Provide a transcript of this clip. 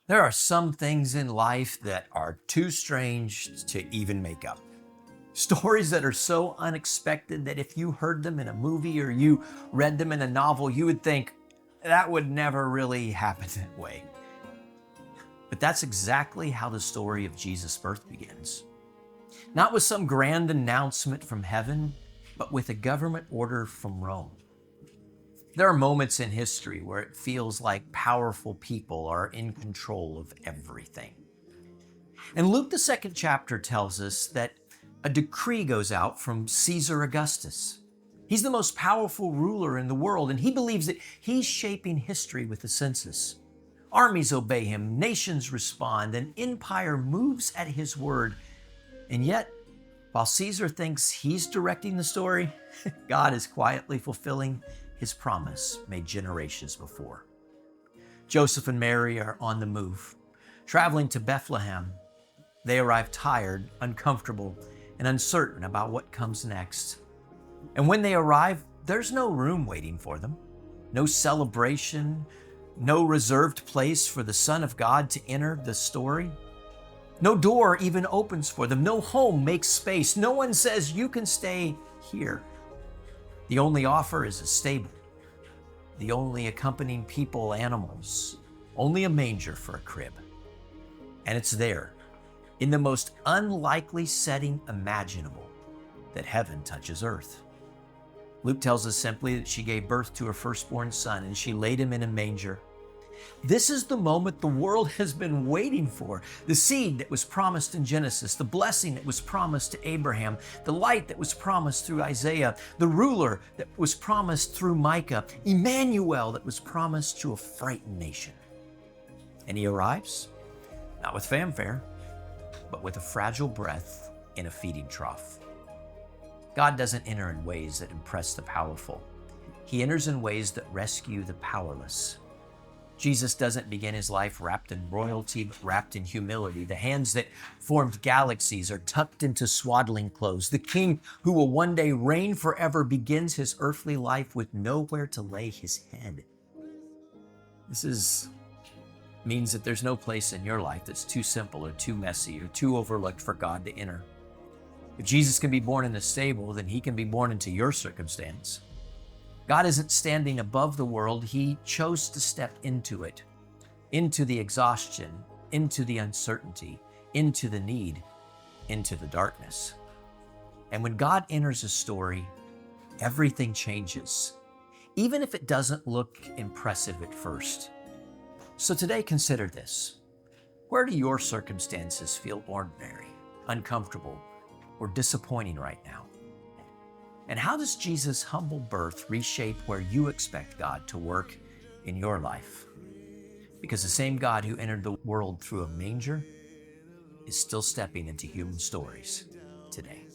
There are some things in life that are too strange to even make up. Stories that are so unexpected that if you heard them in a movie or you read them in a novel, you would think that would never really happen that way. But that's exactly how the story of Jesus' birth begins. Not with some grand announcement from heaven, but with a government order from Rome. There are moments in history where it feels like powerful people are in control of everything. And Luke, the second chapter, tells us that a decree goes out from Caesar Augustus. He's the most powerful ruler in the world, and he believes that he's shaping history with the census. Armies obey him, nations respond, and empire moves at his word. And yet, while Caesar thinks he's directing the story, God is quietly fulfilling his promise made generations before. Joseph and Mary are on the move, traveling to Bethlehem. They arrive tired, uncomfortable, and uncertain about what comes next. And when they arrive, there's no room waiting for them, no celebration, no reserved place for the Son of God to enter the story. No door even opens for them. No home makes space. No one says, "You can stay here." The only offer is a stable. The only accompanying people, animals. Only a manger for a crib. And it's there, in the most unlikely setting imaginable, that heaven touches earth. Luke tells us simply that she gave birth to her firstborn son and she laid him in a manger. This is the moment the world has been waiting for. The seed that was promised in Genesis, the blessing that was promised to Abraham, the light that was promised through Isaiah, the ruler that was promised through Micah, Emmanuel that was promised to a frightened nation. And he arrives, not with fanfare, but with a fragile breath in a feeding trough. God doesn't enter in ways that impress the powerful. He enters in ways that rescue the powerless. Jesus doesn't begin his life wrapped in royalty, but wrapped in humility. The hands that formed galaxies are tucked into swaddling clothes. The king who will one day reign forever begins his earthly life with nowhere to lay his head. This means that there's no place in your life that's too simple or too messy or too overlooked for God to enter. If Jesus can be born in a stable, then he can be born into your circumstance. God isn't standing above the world. He chose to step into it, into the exhaustion, into the uncertainty, into the need, into the darkness. And when God enters a story, everything changes, even if it doesn't look impressive at first. So today, consider this. Where do your circumstances feel ordinary, uncomfortable, or disappointing right now? And how does Jesus' humble birth reshape where you expect God to work in your life? Because the same God who entered the world through a manger is still stepping into human stories today.